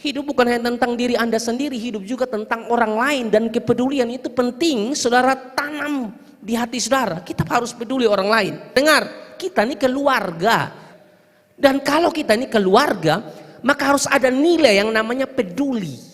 Hidup bukan hanya tentang diri Anda sendiri, hidup juga tentang orang lain, dan kepedulian itu penting saudara tanam di hati saudara. Kita harus peduli orang lain. Dengar, kita ini keluarga. Dan kalau kita ini keluarga, maka harus ada nilai yang namanya peduli.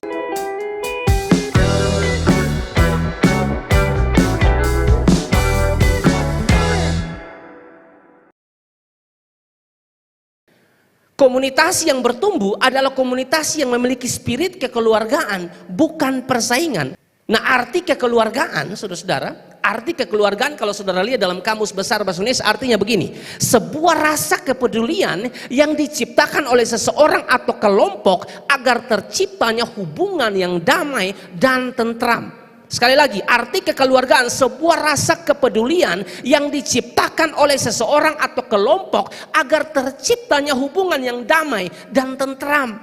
Komunitas yang bertumbuh adalah komunitas yang memiliki spirit kekeluargaan, bukan persaingan. Nah, arti kekeluargaan, saudara-saudara, arti kekeluargaan kalau saudara lihat dalam Kamus Besar Bahasa Indonesia artinya begini: sebuah rasa kepedulian yang diciptakan oleh seseorang atau kelompok agar terciptanya hubungan yang damai dan tentram. Sekali lagi, arti kekeluargaan sebuah rasa kepedulian yang diciptakan oleh seseorang atau kelompok agar terciptanya hubungan yang damai dan tentram.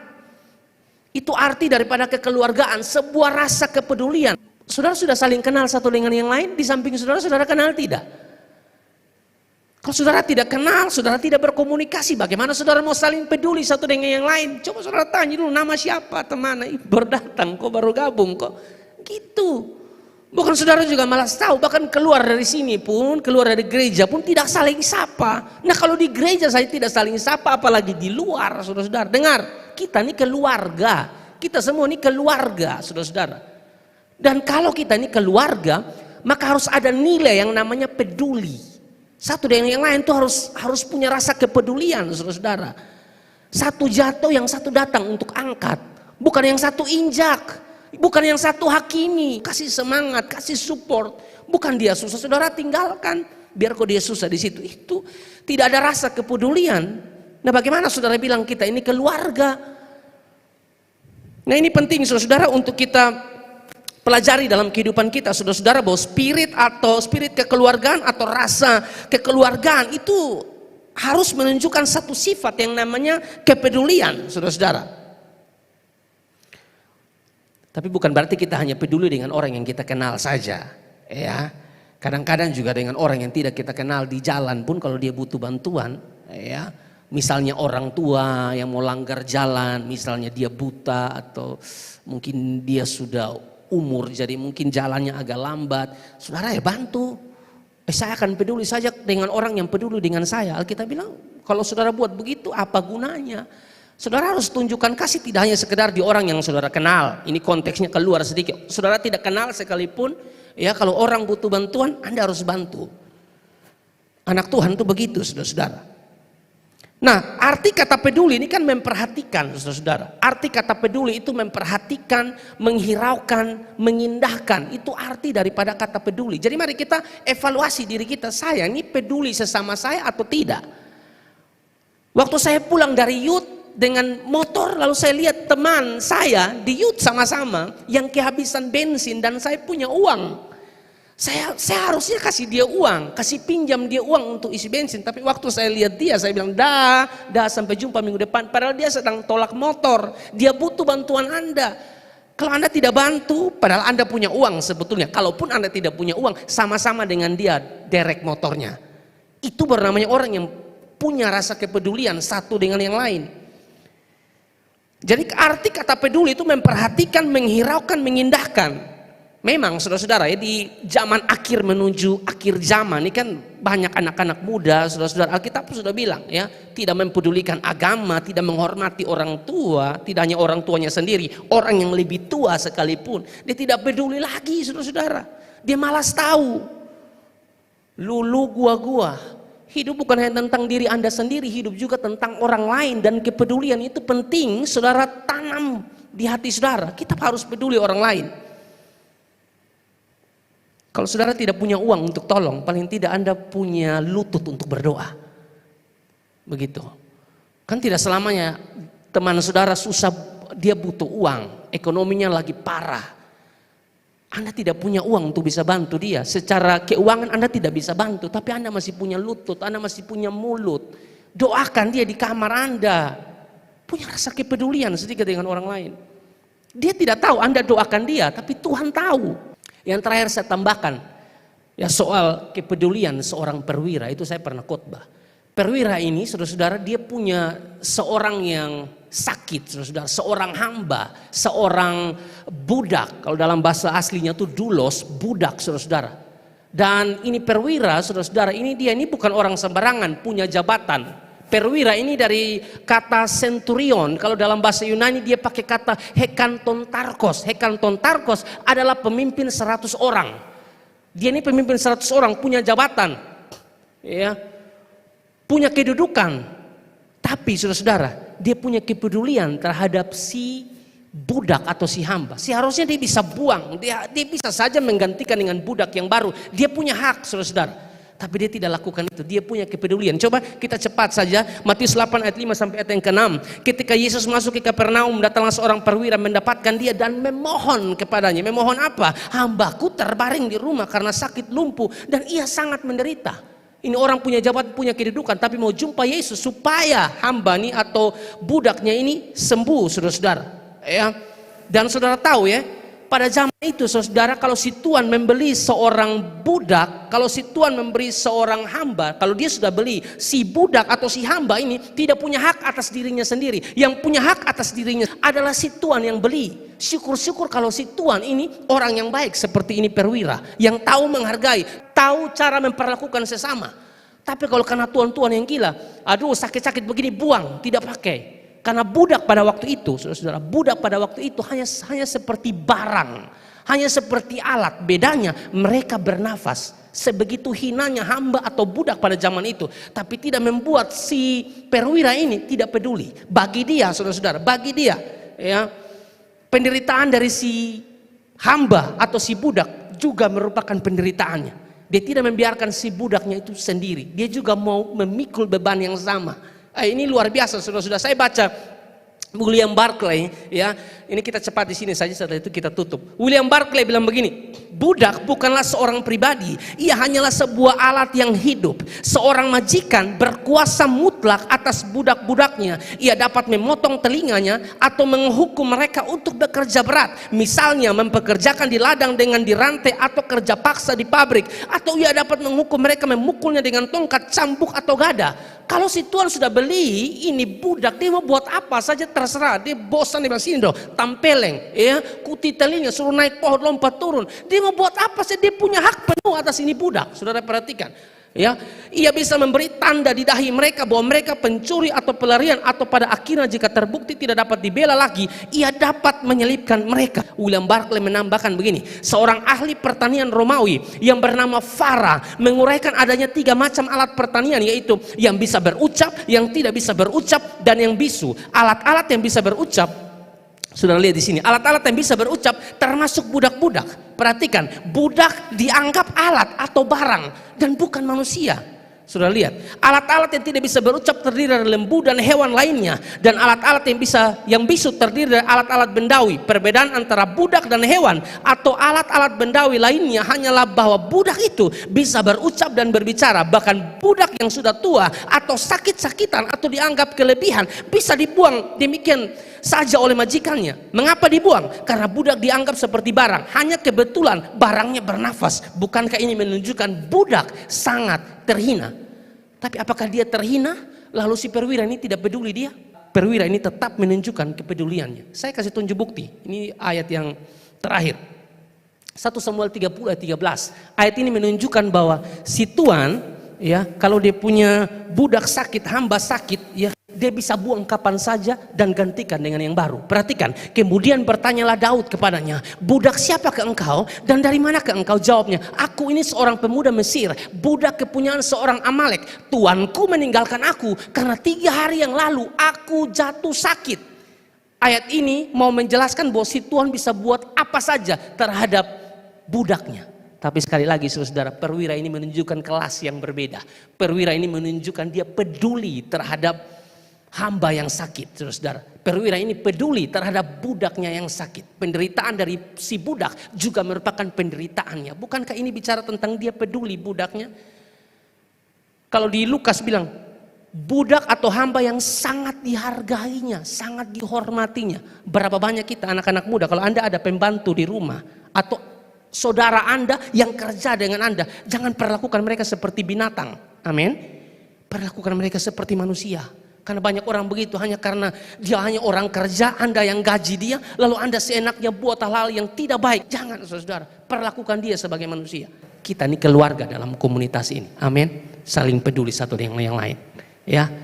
Itu arti daripada kekeluargaan, sebuah rasa kepedulian. Saudara sudah saling kenal satu dengan yang lain? Di samping saudara, saudara kenal tidak? Kalau saudara tidak kenal, saudara tidak berkomunikasi, bagaimana saudara mau saling peduli satu dengan yang lain? Coba saudara tanya dulu, nama siapa teman? Baru datang kok, baru gabung kok. Gitu. Bukan saudara juga malas tahu, bahkan keluar dari sini pun, keluar dari gereja pun tidak saling sapa. Nah, kalau di gereja saya tidak saling sapa, apalagi di luar, saudara-saudara. Dengar, kita ini keluarga. Kita semua ini keluarga, saudara-saudara. Dan kalau kita ini keluarga, maka harus ada nilai yang namanya peduli. Satu dengan yang lain itu harus punya rasa kepedulian, saudara-saudara. Satu jatuh, yang satu datang untuk angkat. Bukan yang satu injak. Bukan yang satu hakimi, kasih semangat, kasih support. Bukan dia susah, saudara tinggalkan. Biar kok dia susah di situ. Itu tidak ada rasa kepedulian. Nah, bagaimana saudara bilang kita ini keluarga? Nah, ini penting saudara untuk kita pelajari dalam kehidupan kita, saudara-saudara, bahwa spirit kekeluargaan atau rasa kekeluargaan itu harus menunjukkan satu sifat yang namanya kepedulian, saudara-saudara. Tapi bukan berarti kita hanya peduli dengan orang yang kita kenal saja, ya. Kadang-kadang juga dengan orang yang tidak kita kenal di jalan pun kalau dia butuh bantuan, ya. Misalnya orang tua yang mau langgar jalan, misalnya dia buta atau mungkin dia sudah umur jadi mungkin jalannya agak lambat, saudara ya bantu. Saya akan peduli saja dengan orang yang peduli dengan saya. Kita bilang kalau saudara buat begitu apa gunanya? Saudara harus tunjukkan kasih tidak hanya sekedar di orang yang saudara kenal. Ini konteksnya keluar sedikit. Saudara tidak kenal sekalipun, ya, kalau orang butuh bantuan, Anda harus bantu. Anak Tuhan itu begitu, saudara-saudara. Nah, arti kata peduli ini kan memperhatikan, saudara-saudara. Arti kata peduli itu memperhatikan, menghiraukan, mengindahkan. Itu arti daripada kata peduli. Jadi mari kita evaluasi diri kita. Saya ini peduli sesama saya atau tidak? Waktu saya pulang dari youth dengan motor, lalu saya lihat teman saya di youth sama-sama yang kehabisan bensin dan saya punya uang. Saya harusnya kasih dia uang, kasih pinjam dia uang untuk isi bensin. Tapi waktu saya lihat dia, saya bilang dah sampai jumpa minggu depan. Padahal dia sedang tolak motor, dia butuh bantuan Anda. Kalau Anda tidak bantu, padahal Anda punya uang sebetulnya. Kalaupun Anda tidak punya uang, sama-sama dengan dia derek motornya. Itu bernamanya orang yang punya rasa kepedulian satu dengan yang lain. Jadi arti kata peduli itu memperhatikan, menghiraukan, mengindahkan. Memang saudara-saudara ya, di zaman akhir menuju akhir zaman ini kan banyak anak-anak muda, saudara-saudara, Alkitab sudah bilang ya, tidak mempedulikan agama, tidak menghormati orang tua, tidak hanya orang tuanya sendiri, orang yang lebih tua sekalipun dia tidak peduli lagi, saudara-saudara. Dia malas tahu. Lulu gua. Hidup bukan hanya tentang diri Anda sendiri, hidup juga tentang orang lain, dan kepedulian itu penting saudara tanam di hati saudara. Kita harus peduli orang lain. Kalau saudara tidak punya uang untuk tolong, paling tidak Anda punya lutut untuk berdoa. Begitu. Kan tidak selamanya teman saudara susah, dia butuh uang, ekonominya lagi parah. Anda tidak punya uang untuk bisa bantu dia. Secara keuangan Anda tidak bisa bantu, tapi Anda masih punya lutut, Anda masih punya mulut. Doakan dia di kamar Anda. Punya rasa kepedulian sedikit dengan orang lain. Dia tidak tahu Anda doakan dia, tapi Tuhan tahu. Yang terakhir saya tambahkan, ya, soal kepedulian seorang perwira, itu saya pernah khotbah. Perwira ini, saudara-saudara, dia punya seorang yang sakit, saudara, seorang hamba, seorang budak. Kalau dalam bahasa aslinya itu doulos, budak, saudara. Dan ini perwira, saudara, ini dia ini bukan orang sembarangan, punya jabatan. Perwira ini dari kata centurion. Kalau dalam bahasa Yunani dia pakai kata hekantontarkos. Hekantontarkos adalah pemimpin 100 orang. Dia ini pemimpin 100 orang, punya jabatan, ya, punya kedudukan. Tapi saudara-saudara, dia punya kepedulian terhadap si budak atau si hamba. Seharusnya dia bisa buang, dia bisa saja menggantikan dengan budak yang baru. Dia punya hak, saudara-saudara. Tapi dia tidak lakukan itu. Dia punya kepedulian. Coba kita cepat saja, Matius 8 ayat 5 sampai ayat yang ke-6. Ketika Yesus masuk ke Kapernaum, datanglah seorang perwira mendapatkan dia dan memohon kepadanya. Memohon apa? Hambaku terbaring di rumah karena sakit lumpuh dan ia sangat menderita. Ini orang punya jabatan, punya kedudukan, tapi mau jumpa Yesus supaya hamba ini atau budaknya ini sembuh, saudara-saudara. Ya. Dan saudara tahu ya, pada zaman itu saudara, kalau si tuan membeli seorang budak, kalau si tuan memberi seorang hamba, kalau dia sudah beli, si budak atau si hamba ini tidak punya hak atas dirinya sendiri. Yang punya hak atas dirinya adalah si tuan yang beli. Syukur-syukur kalau si tuan ini orang yang baik seperti ini perwira, yang tahu menghargai, tahu cara memperlakukan sesama. Tapi kalau karena tuan-tuan yang gila, aduh sakit-sakit begini buang, tidak pakai. Karena budak pada waktu itu, saudara-saudara, budak pada waktu itu hanya seperti barang, hanya seperti alat. Bedanya mereka bernafas. Sebegitu hinanya hamba atau budak pada zaman itu, tapi tidak membuat si perwira ini tidak peduli. Bagi dia, saudara-saudara, bagi dia, ya, penderitaan dari si hamba atau si budak juga merupakan penderitaannya. Dia tidak membiarkan si budaknya itu sendiri. Dia juga mau memikul beban yang sama. Ini luar biasa, saudara-saudara. Saya baca William Barclay, ya. Ini kita cepat di sini saja, setelah itu kita tutup. William Barclay bilang begini, budak bukanlah seorang pribadi, ia hanyalah sebuah alat yang hidup. Seorang majikan berkuasa mutlak atas budak-budaknya. Ia dapat memotong telinganya atau menghukum mereka untuk bekerja berat. Misalnya mempekerjakan di ladang dengan dirantai atau kerja paksa di pabrik. Atau ia dapat menghukum mereka memukulnya dengan tongkat, cambuk atau gada. Kalau si tuan sudah beli ini budak, dia mau buat apa saja terserah. Dia bosan, dia bilang sini dong, tampeleng, ya, kuti telinga, suruh naik pohon lompat turun. Dia mau buat apa sih? Dia punya hak penuh atas ini budak. Saudara perhatikan, ya, ia bisa memberi tanda di dahi mereka bahwa mereka pencuri atau pelarian, atau pada akhirnya jika terbukti tidak dapat dibela lagi, ia dapat menyelipkan mereka. William Barclay menambahkan begini, seorang ahli pertanian Romawi yang bernama Farah menguraikan adanya 3 macam alat pertanian, yaitu yang bisa berucap, yang tidak bisa berucap, dan yang bisu. Alat-alat yang bisa berucap, sudah lihat di sini, alat-alat yang bisa berucap termasuk budak-budak. Perhatikan, budak dianggap alat atau barang dan bukan manusia. Sudah lihat, alat-alat yang tidak bisa berucap terdiri dari lembu dan hewan lainnya, dan alat-alat yang bisu terdiri dari alat-alat bendawi. Perbedaan antara budak dan hewan atau alat-alat bendawi lainnya hanyalah bahwa budak itu bisa berucap dan berbicara. Bahkan budak yang sudah tua atau sakit-sakitan atau dianggap kelebihan bisa dibuang demikian saja oleh majikannya. Mengapa dibuang? Karena budak dianggap seperti barang. Hanya kebetulan barangnya bernafas. Bukankah ini menunjukkan budak sangat terhina? Tapi apakah dia terhina? Lalu si perwira ini tidak peduli dia? Perwira ini tetap menunjukkan kepeduliannya. Saya kasih tunjuk bukti. Ini ayat yang terakhir. 1 Samuel 30 ayat 13. Ayat ini menunjukkan bahwa si tuan, ya, kalau dia punya budak sakit, hamba sakit, ya, dia bisa buang kapan saja dan gantikan dengan yang baru. Perhatikan, kemudian bertanyalah Daud kepadanya, budak siapa ke engkau dan dari mana ke engkau? Jawabnya, aku ini seorang pemuda Mesir, budak kepunyaan seorang Amalek. Tuanku meninggalkan aku karena 3 hari yang lalu aku jatuh sakit. Ayat ini mau menjelaskan bahwa si tuan bisa buat apa saja terhadap budaknya. Tapi sekali lagi saudara, perwira ini menunjukkan kelas yang berbeda. Perwira ini menunjukkan dia peduli terhadap hamba yang sakit, saudara. Perwira ini peduli terhadap budaknya yang sakit. Penderitaan dari si budak juga merupakan penderitaannya. Bukankah ini bicara tentang dia peduli budaknya? Kalau di Lukas bilang, budak atau hamba yang sangat dihargainya, sangat dihormatinya. Berapa banyak kita anak-anak muda, kalau Anda ada pembantu di rumah atau saudara Anda yang kerja dengan Anda, jangan perlakukan mereka seperti binatang. Amin. Perlakukan mereka seperti manusia. Karena banyak orang begitu, hanya karena dia hanya orang kerja, Anda yang gaji dia, lalu Anda seenaknya buat hal-hal yang tidak baik. Jangan saudara, perlakukan dia sebagai manusia. Kita ini keluarga dalam komunitas ini, amin. Saling peduli satu dengan yang lain, ya.